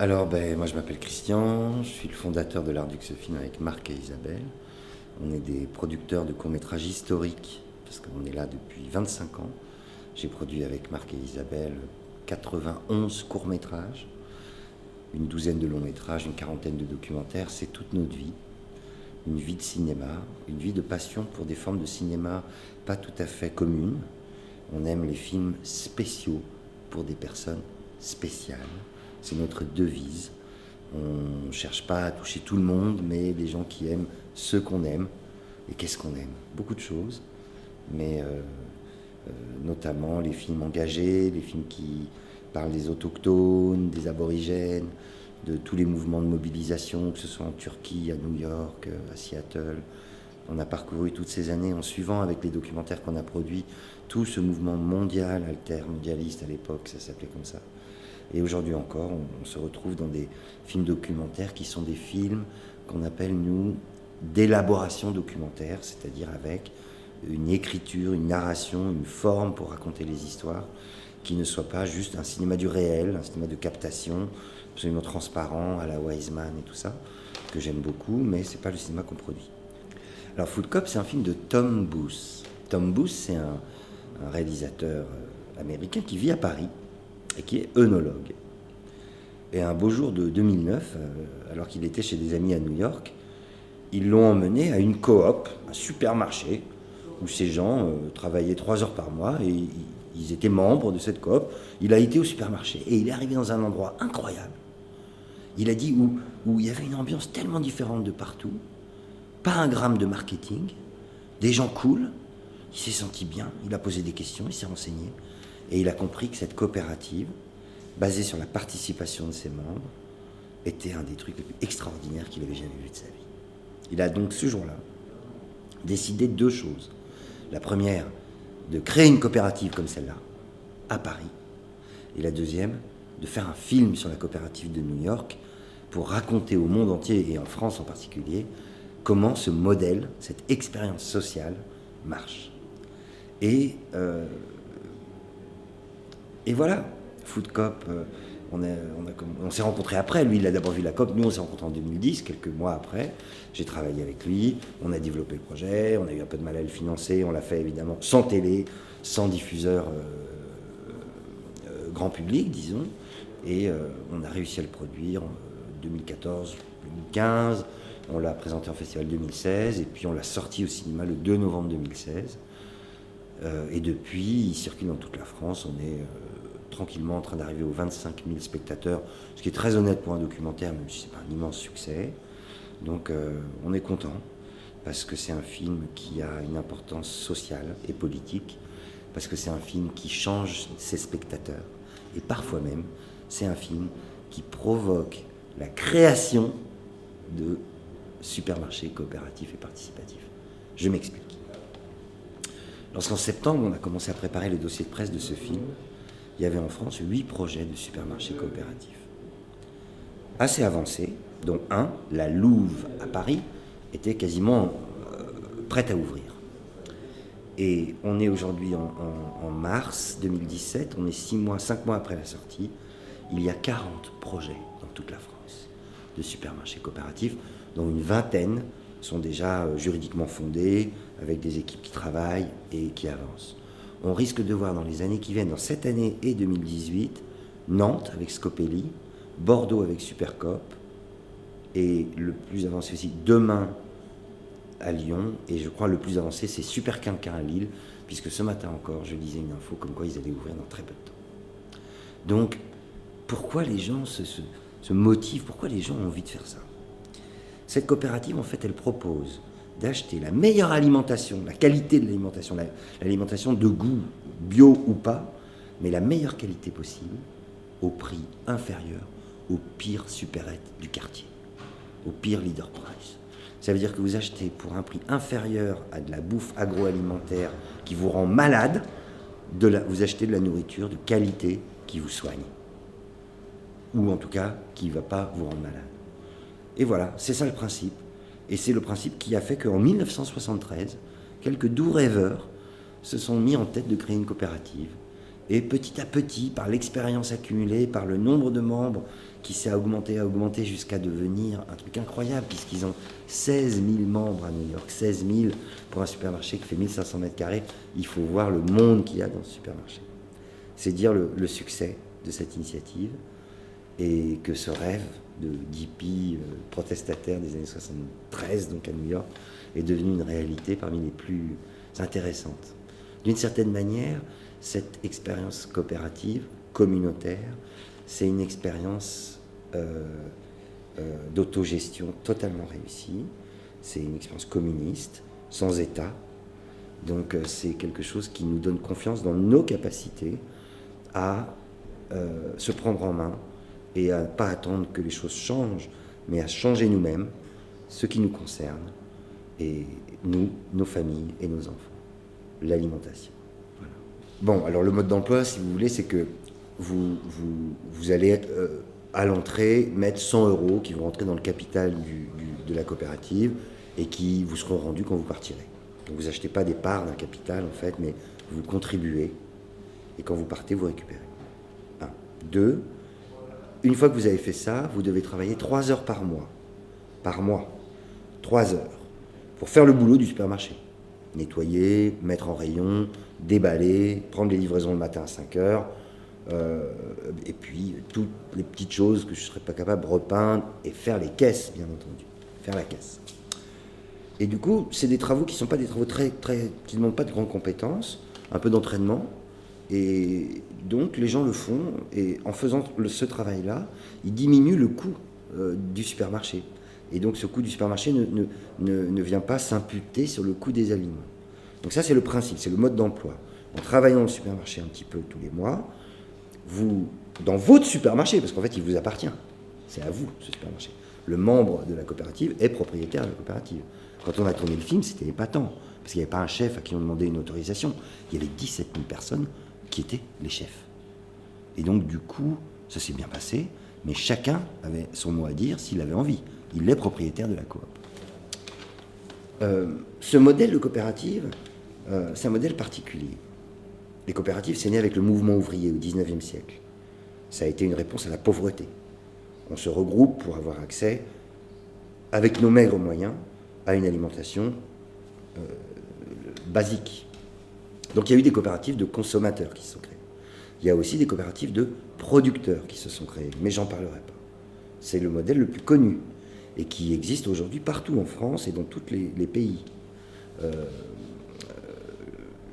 Alors, moi je m'appelle Christian, je suis le fondateur de l'Arduxe Film avec Marc et Isabelle. On est des producteurs de courts-métrages historiques, parce qu'on est là depuis 25 ans. J'ai produit avec Marc et Isabelle 91 courts-métrages, une douzaine de longs-métrages, une quarantaine de documentaires. C'est toute notre vie, une vie de cinéma, une vie de passion pour des formes de cinéma pas tout à fait communes. On aime les films spéciaux pour des personnes spéciales. C'est notre devise. On ne cherche pas à toucher tout le monde, mais les gens qui aiment ce qu'on aime. Et qu'est-ce qu'on aime? Beaucoup de choses, mais notamment les films engagés, les films qui parlent des autochtones, des aborigènes, de tous les mouvements de mobilisation, que ce soit en Turquie, à New York, à Seattle. On a parcouru toutes ces années en suivant avec les documentaires qu'on a produits tout ce mouvement mondial, mondialiste à l'époque, ça s'appelait comme ça. Et aujourd'hui encore, on se retrouve dans des films documentaires qui sont des films qu'on appelle, nous, d'élaboration documentaire, c'est-à-dire avec une écriture, une narration, une forme pour raconter les histoires, qui ne soit pas juste un cinéma du réel, un cinéma de captation, absolument transparent, à la Wiseman et tout ça, que j'aime beaucoup, mais c'est pas le cinéma qu'on produit. Alors Food Cop, c'est un film de Tom Booth. Tom Booth, c'est un réalisateur américain qui vit à Paris, et qui est œnologue. Et un beau jour de 2009, alors qu'il était chez des amis à New York, ils l'ont emmené à une coop, un supermarché, où ces gens travaillaient 3 heures par mois, et ils étaient membres de cette coop. Il a été au supermarché, et il est arrivé dans un endroit incroyable. Il a dit où il y avait une ambiance tellement différente de partout, pas un gramme de marketing, des gens cool, il s'est senti bien, il a posé des questions, il s'est renseigné, et il a compris que cette coopérative, basée sur la participation de ses membres, était un des trucs les plus extraordinaires qu'il avait jamais vu de sa vie. Il a donc ce jour-là décidé de 2 choses. La première, de créer une coopérative comme celle-là, à Paris. Et la deuxième, de faire un film sur la coopérative de New York pour raconter au monde entier, et en France en particulier, comment ce modèle, cette expérience sociale, marche. Et voilà, Food Cop, on s'est rencontrés après. Lui, il a d'abord vu la COP. Nous, on s'est rencontrés en 2010, quelques mois après. J'ai travaillé avec lui. On a développé le projet. On a eu un peu de mal à le financer. On l'a fait évidemment sans télé, sans diffuseur grand public, disons. Et on a réussi à le produire en 2014, 2015. On l'a présenté en festival 2016. Et puis on l'a sorti au cinéma le 2 novembre 2016. Et depuis, il circule dans toute la France. On est tranquillement en train d'arriver aux 25 000 spectateurs, ce qui est très honnête pour un documentaire, même si c'est pas un immense succès. Donc on est content, parce que c'est un film qui a une importance sociale et politique, parce que c'est un film qui change ses spectateurs, et parfois même, c'est un film qui provoque la création de supermarchés coopératifs et participatifs. Je m'explique. Lorsqu'en septembre, on a commencé à préparer le dossier de presse de ce film, il y avait en France 8 projets de supermarchés coopératifs. Assez avancés, dont un, la Louve à Paris, était quasiment prête à ouvrir. Et on est aujourd'hui en mars 2017, on est 5 mois après la sortie. Il y a 40 projets dans toute la France de supermarchés coopératifs, dont une vingtaine sont déjà juridiquement fondés, avec des équipes qui travaillent et qui avancent. On risque de voir dans les années qui viennent, dans cette année et 2018, Nantes avec Scopelli, Bordeaux avec Supercoop, et le plus avancé aussi demain à Lyon, et je crois le plus avancé c'est Superquinquin à Lille, puisque ce matin encore je lisais une info comme quoi ils allaient ouvrir dans très peu de temps. Donc pourquoi les gens se motivent, pourquoi les gens ont envie de faire ça? Cette coopérative, en fait, elle propose d'acheter la meilleure alimentation, la qualité de l'alimentation, l'alimentation de goût, bio ou pas, mais la meilleure qualité possible, au prix inférieur au pire supérette du quartier, au pire leader price. Ça veut dire que vous achetez pour un prix inférieur à de la bouffe agroalimentaire qui vous rend malade, vous achetez de la nourriture de qualité qui vous soigne. Ou en tout cas, qui ne va pas vous rendre malade. Et voilà, c'est ça le principe. Et c'est le principe qui a fait qu'en 1973, quelques doux rêveurs se sont mis en tête de créer une coopérative Et petit à petit, par l'expérience accumulée, par le nombre de membres qui s'est augmenté jusqu'à devenir un truc incroyable, puisqu'ils ont 16 000 membres à New York, 16 000 pour un supermarché qui fait 1500 mètres carrés. Il faut voir le monde qu'il y a dans ce supermarché. C'est dire le succès de cette initiative et que ce rêve de d'hippie protestataire des années 73, donc à New York, est devenu une réalité parmi les plus intéressantes. D'une certaine manière, cette expérience coopérative, communautaire, c'est une expérience d'autogestion totalement réussie. C'est une expérience communiste, sans État. Donc c'est quelque chose qui nous donne confiance dans nos capacités à se prendre en main et à ne pas attendre que les choses changent, mais à changer nous-mêmes, ce qui nous concerne, et nous, nos familles et nos enfants. L'alimentation. Voilà. Bon, alors le mode d'emploi, si vous voulez, c'est que vous allez à l'entrée mettre 100 € qui vont rentrer dans le capital de la coopérative et qui vous seront rendus quand vous partirez. Donc vous n'achetez pas des parts d'un capital en fait, mais vous contribuez et quand vous partez, vous récupérez. 1. 2. Une fois que vous avez fait ça, vous devez travailler 3 heures par mois. Par mois. 3 heures. Pour faire le boulot du supermarché. Nettoyer, mettre en rayon, déballer, prendre les livraisons le matin à 5 heures, et puis toutes les petites choses que je ne serais pas capable de repeindre et faire les caisses, bien entendu. Faire la caisse. Et du coup, c'est des travaux qui ne sont pas des travaux qui ne demandent pas de grandes compétences, un peu d'entraînement. Et donc, les gens le font, et en faisant ce travail-là, ils diminuent le coût du supermarché. Et donc, ce coût du supermarché ne vient pas s'imputer sur le coût des aliments. Donc ça, c'est le principe, c'est le mode d'emploi. En travaillant dans le supermarché un petit peu tous les mois, vous, dans votre supermarché, parce qu'en fait, il vous appartient, c'est à vous, ce supermarché. Le membre de la coopérative est propriétaire de la coopérative. Quand on a tourné le film, c'était épatant, parce qu'il n'y avait pas un chef à qui on demandait une autorisation. Il y avait 17 000 personnes qui étaient les chefs. Et donc, du coup, ça s'est bien passé, mais chacun avait son mot à dire s'il avait envie. Il est propriétaire de la coop. Ce modèle de coopérative, c'est un modèle particulier. Les coopératives, c'est né avec le mouvement ouvrier au XIXe siècle. Ça a été une réponse à la pauvreté. On se regroupe pour avoir accès, avec nos maigres moyens, à une alimentation basique. Donc il y a eu des coopératives de consommateurs qui se sont créées. Il y a aussi des coopératives de producteurs qui se sont créées, mais j'en parlerai pas. C'est le modèle le plus connu et qui existe aujourd'hui partout en France et dans tous les pays.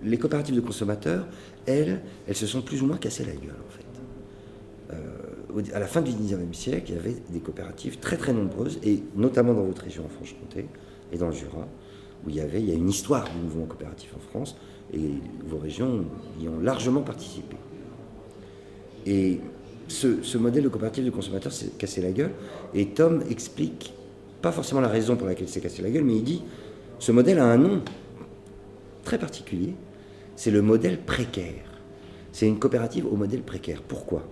Les coopératives de consommateurs, elles se sont plus ou moins cassées la gueule, en fait. À la fin du XIXe siècle, il y avait des coopératives très très nombreuses, et notamment dans votre région en Franche-Comté et dans le Jura, où il y a une histoire du mouvement coopératif en France, et vos régions y ont largement participé. Et ce modèle de coopérative de consommateurs s'est cassé la gueule, et Tom explique, pas forcément la raison pour laquelle s'est cassé la gueule, mais il dit, ce modèle a un nom très particulier, c'est le modèle précaire. C'est une coopérative au modèle précaire. Pourquoi ?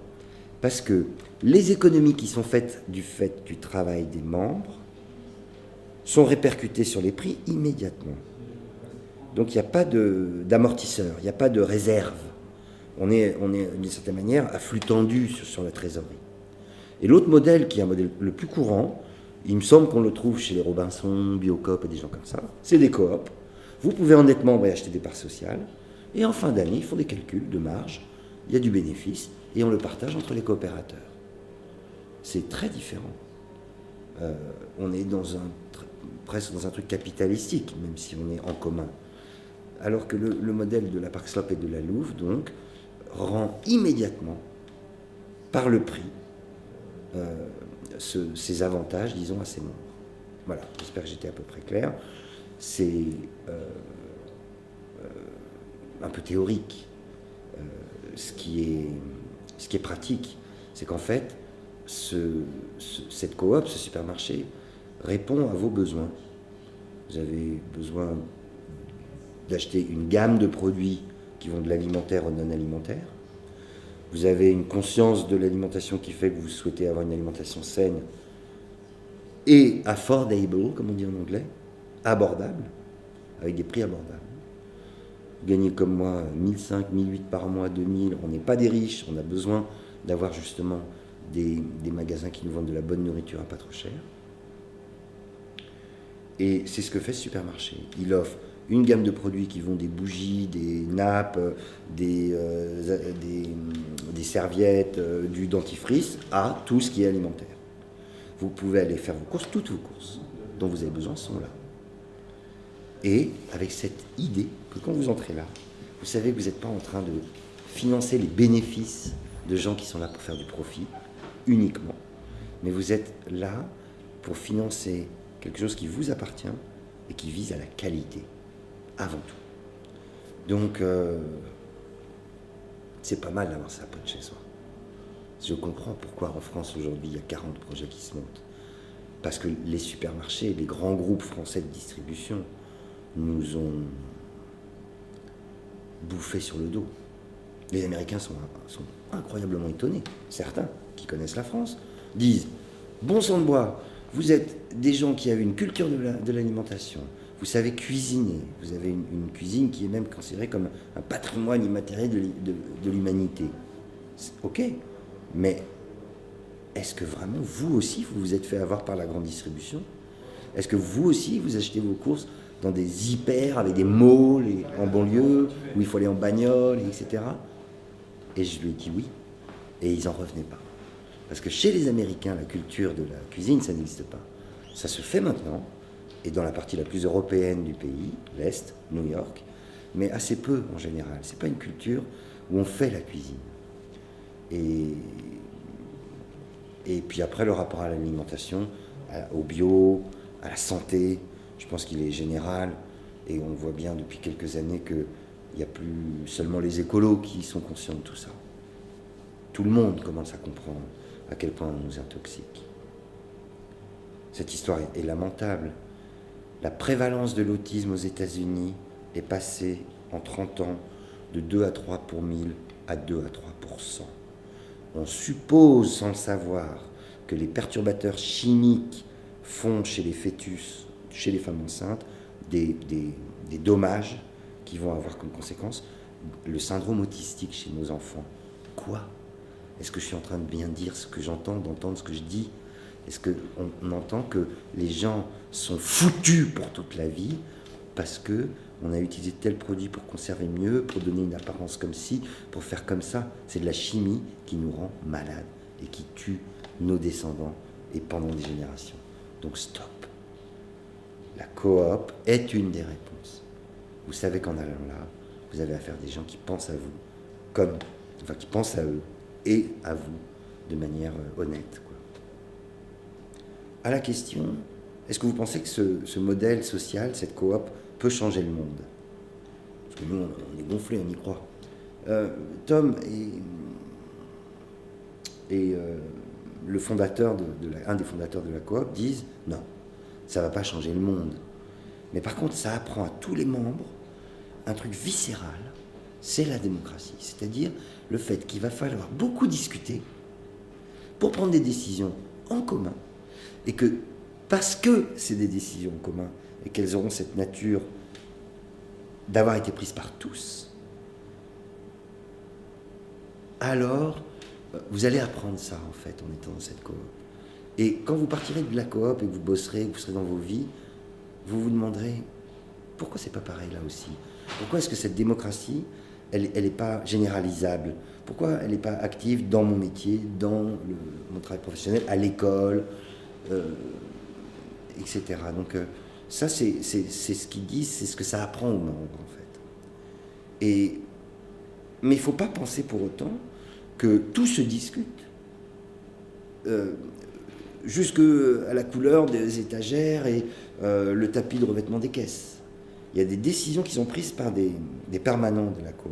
Parce que les économies qui sont faites du travail des membres sont répercutées sur les prix immédiatement. Donc il n'y a pas d'amortisseur, il n'y a pas de réserve. On est d'une certaine manière à flux tendu sur la trésorerie. Et l'autre modèle, qui est un modèle le plus courant, il me semble qu'on le trouve chez les Robinson, Biocoop et des gens comme ça, c'est des coops. Vous pouvez en être membre et acheter des parts sociales, et en fin d'année, ils font des calculs de marge, il y a du bénéfice, et on le partage entre les coopérateurs. C'est très différent. On est presque dans un truc capitalistique, même si on est en commun. Alors que le modèle de la Park Slope et de la Louve, donc, rend immédiatement, par le prix, ces avantages, disons, à ses membres. Voilà, j'espère que j'étais à peu près clair. C'est un peu théorique. Ce qui est pratique, c'est qu'en fait, cette coop, ce supermarché, répond à vos besoins. Vous avez besoin d'acheter une gamme de produits qui vont de l'alimentaire au non-alimentaire. Vous avez une conscience de l'alimentation qui fait que vous souhaitez avoir une alimentation saine et affordable, comme on dit en anglais, abordable, avec des prix abordables. vous gagnez comme moi 1500, 1008 par mois, 2000, on n'est pas des riches, on a besoin d'avoir justement des magasins qui nous vendent de la bonne nourriture à pas trop cher. Et c'est ce que fait ce supermarché. Il offre une gamme de produits qui vont des bougies, des nappes, des serviettes, du dentifrice, à tout ce qui est alimentaire. Vous pouvez aller faire vos courses, toutes vos courses dont vous avez besoin sont là. Et avec cette idée que quand vous entrez là, vous savez que vous n'êtes pas en train de financer les bénéfices de gens qui sont là pour faire du profit uniquement, mais vous êtes là pour financer quelque chose qui vous appartient et qui vise à la qualité, avant tout. Donc, c'est pas mal d'avoir ça près de chez soi. Je comprends pourquoi en France aujourd'hui il y a 40 projets qui se montent. Parce que les supermarchés, les grands groupes français de distribution nous ont bouffé sur le dos. Les Américains sont incroyablement étonnés. Certains qui connaissent la France disent « Bon sang de bois, vous êtes des gens qui avez une culture de l'alimentation, vous savez cuisiner, vous avez une cuisine qui est même considérée comme un patrimoine immatériel de l'humanité. Ok, mais est-ce que vraiment, vous aussi, vous vous êtes fait avoir par la grande distribution? Est-ce que vous aussi, vous achetez vos courses dans des hyper, avec des malls en banlieue, où il faut aller en bagnole, etc. » Et je lui ai dit oui, et ils n'en revenaient pas. Parce que chez les Américains, la culture de la cuisine, ça n'existe pas. Ça se fait maintenant, et dans la partie la plus européenne du pays, l'Est, New York, mais assez peu en général. C'est pas une culture où on fait la cuisine. Et puis après, le rapport à l'alimentation, au bio, à la santé, je pense qu'il est général, et on voit bien depuis quelques années qu'il n'y a plus seulement les écolos qui sont conscients de tout ça. Tout le monde commence à comprendre à quel point on nous intoxique. Cette histoire est lamentable. La prévalence de l'autisme aux États-Unis est passée en 30 ans de 2 à 3 pour 1000 à 2 à 3%. On suppose, sans le savoir, que les perturbateurs chimiques font chez les fœtus, chez les femmes enceintes, des dommages qui vont avoir comme conséquence le syndrome autistique chez nos enfants. Quoi? Est-ce que je suis en train de bien dire ce que j'entends, d'entendre ce que je dis? Est-ce qu'on entend que les gens sont foutus pour toute la vie parce qu'on a utilisé tel produit pour conserver mieux, pour donner une apparence comme ci, pour faire comme ça? C'est de la chimie qui nous rend malades et qui tue nos descendants et pendant des générations. Donc stop. La coop est une des réponses. Vous savez qu'en allant là, vous avez affaire à des gens qui pensent à vous, qui pensent à eux et à vous de manière honnête, quoi. À la question, est-ce que vous pensez que ce modèle social, cette coop, peut changer le monde? Parce que nous, on est gonflés, on y croit. Tom et le fondateur un des fondateurs de la coop disent non, ça ne va pas changer le monde. Mais par contre, ça apprend à tous les membres un truc viscéral, c'est la démocratie. C'est-à-dire le fait qu'il va falloir beaucoup discuter pour prendre des décisions en commun, et que parce que c'est des décisions en commun et qu'elles auront cette nature d'avoir été prises par tous, alors vous allez apprendre ça en fait en étant dans cette coop. Et quand vous partirez de la coop et que vous bosserez, que vous serez dans vos vies, vous vous demanderez pourquoi c'est pas pareil là aussi? Pourquoi est-ce que cette démocratie, elle n'est pas généralisable? Pourquoi elle n'est pas active dans mon métier, dans mon travail professionnel, à l'école, etc. Donc ça, c'est ce qu'ils disent, c'est ce que ça apprend aux membres, en fait. Mais il ne faut pas penser pour autant que tout se discute, jusqu'à la couleur des étagères et le tapis de revêtement des caisses. Il y a des décisions qui sont prises par des permanents de la coop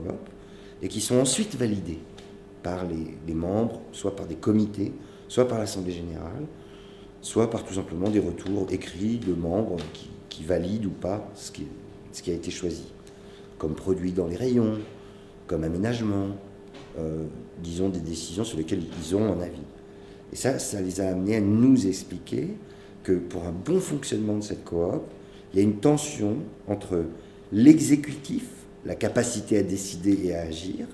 et qui sont ensuite validées par les membres, soit par des comités, soit par l'Assemblée générale, soit par tout simplement des retours écrits de membres qui valident ou pas ce qui a été choisi, comme produit dans les rayons, comme aménagement, disons des décisions sur lesquelles ils ont un avis. Et ça les a amenés à nous expliquer que pour un bon fonctionnement de cette coop, il y a une tension entre l'exécutif la capacité à décider et à agir,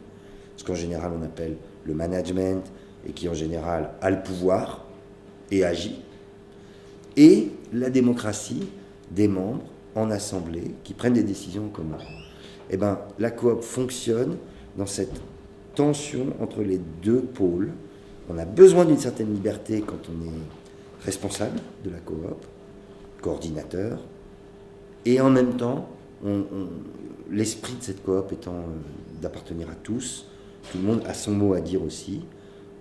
ce qu'en général on appelle le management, et qui en général a le pouvoir et agit, et la démocratie des membres en assemblée qui prennent des décisions en commun. Eh bien, la coop fonctionne dans cette tension entre les deux pôles. On a besoin d'une certaine liberté quand on est responsable de la coop, coordinateur, et en même temps, l'esprit de cette coop étant d'appartenir à tous, tout le monde a son mot à dire aussi,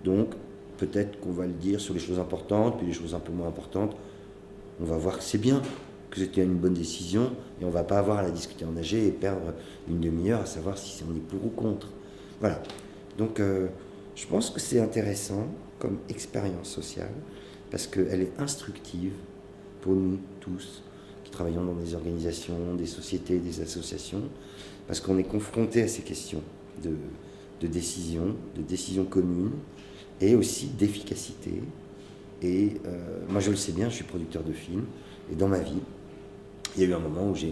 donc peut-être qu'on va le dire sur les choses importantes, puis les choses un peu moins importantes, on va voir que c'est bien, que c'était une bonne décision, et on ne va pas avoir à la discuter en AG et perdre une demi-heure à savoir si on est pour ou contre. Voilà. Donc je pense que c'est intéressant comme expérience sociale, parce qu'elle est instructive pour nous tous, qui travaillons dans des organisations, des sociétés, des associations, parce qu'on est confronté à ces questions de décision commune, et aussi d'efficacité. Et moi je le sais bien, je suis producteur de films, et dans ma vie, il y a eu un moment où j'ai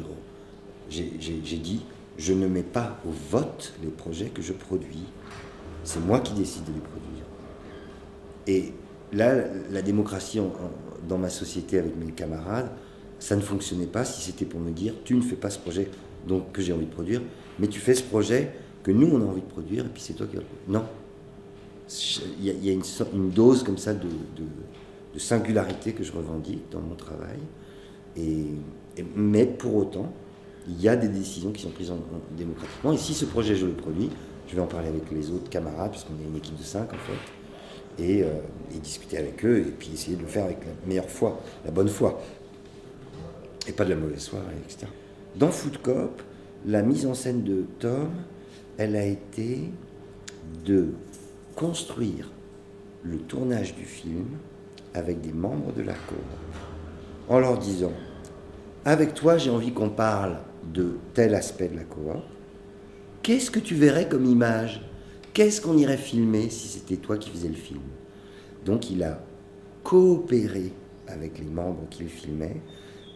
dit, je ne mets pas au vote les projets que je produis, c'est moi qui décide de les produire. Et là, la démocratie dans ma société avec mes camarades, ça ne fonctionnait pas si c'était pour me dire, tu ne fais pas ce projet que j'ai envie de produire, mais tu fais ce projet que nous on a envie de produire, et puis c'est toi qui vas le produire. Non. Il y a une dose comme ça de singularité que je revendique dans mon travail, mais pour autant, il y a des décisions qui sont prises démocratiquement, et si ce projet je le produis, je vais en parler avec les autres camarades, parce qu'on est une équipe de 5 en fait, et discuter avec eux, et puis essayer de le faire avec la meilleure foi, la bonne foi, et pas de la mauvaise foi, etc. Dans Food Coop, la mise en scène de Tom, elle a été de construire le tournage du film avec des membres de la coop, en leur disant, avec toi j'ai envie qu'on parle de tel aspect de la coop, qu'est-ce que tu verrais comme image? Qu'est-ce qu'on irait filmer si c'était toi qui faisais le film? Donc il a coopéré avec les membres qu'il filmait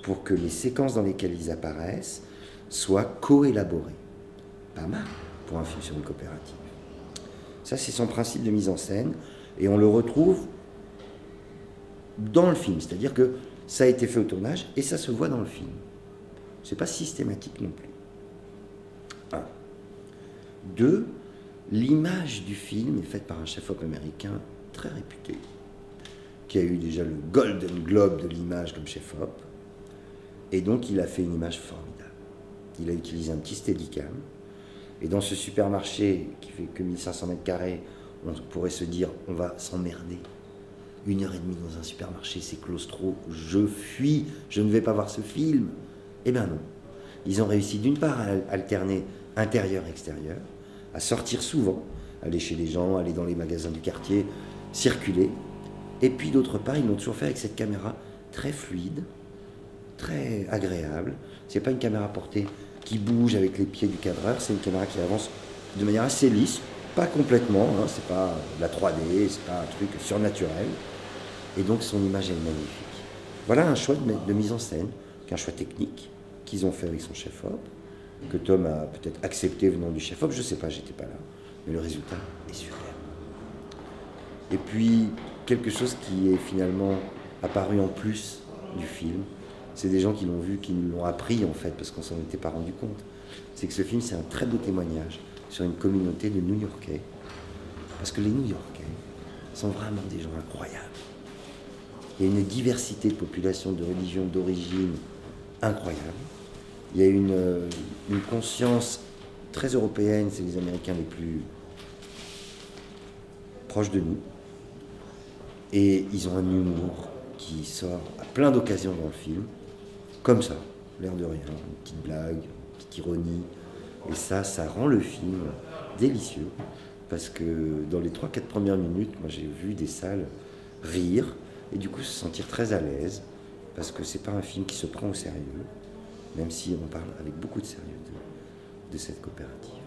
pour que les séquences dans lesquelles ils apparaissent soient co-élaborées. Pas mal pour un film sur une coopérative. Ça, c'est son principe de mise en scène, et on le retrouve dans le film, c'est-à-dire que ça a été fait au tournage et ça se voit dans le film. C'est pas systématique non plus. 1. 2. L'image du film est faite par un chef-op américain très réputé, qui a eu déjà le Golden Globe de l'image comme chef-op, et donc il a fait une image formidable. Il a utilisé un petit Steadicam, et dans ce supermarché qui fait que 1500 mètres carrés, on pourrait se dire, on va s'emmerder. 1h30 dans un supermarché, c'est claustro, je fuis, je ne vais pas voir ce film. Eh bien non. Ils ont réussi d'une part à alterner intérieur-extérieur, à sortir souvent, aller chez les gens, aller dans les magasins du quartier, circuler. Et puis d'autre part, ils l'ont toujours fait avec cette caméra très fluide, très agréable. C'est pas une caméra portée qui bouge avec les pieds du cadreur, c'est une caméra qui avance de manière assez lisse, pas complètement, hein, c'est pas de la 3D, c'est pas un truc surnaturel, et donc son image est magnifique. Voilà un choix de mise en scène, qu'un choix technique qu'ils ont fait avec son chef-op, que Tom a peut-être accepté venant du chef-op, je sais pas, j'étais pas là, mais le résultat est superbe. Et puis, quelque chose qui est finalement apparu en plus du film, c'est des gens qui l'ont vu, qui nous l'ont appris en fait, parce qu'on s'en était pas rendu compte. C'est que ce film, c'est un très beau témoignage sur une communauté de New-Yorkais. Parce que les New-Yorkais sont vraiment des gens incroyables. Il y a une diversité de population, de religion, d'origine incroyable. Il y a une conscience très européenne, c'est les Américains les plus proches de nous. Et ils ont un humour qui sort à plein d'occasions dans le film, comme ça, l'air de rien, une petite blague, une petite ironie. Et ça rend le film délicieux, parce que dans les 3-4 premières minutes, moi j'ai vu des salles rire, et du coup se sentir très à l'aise, parce que c'est pas un film qui se prend au sérieux, même si on parle avec beaucoup de sérieux de cette coopérative.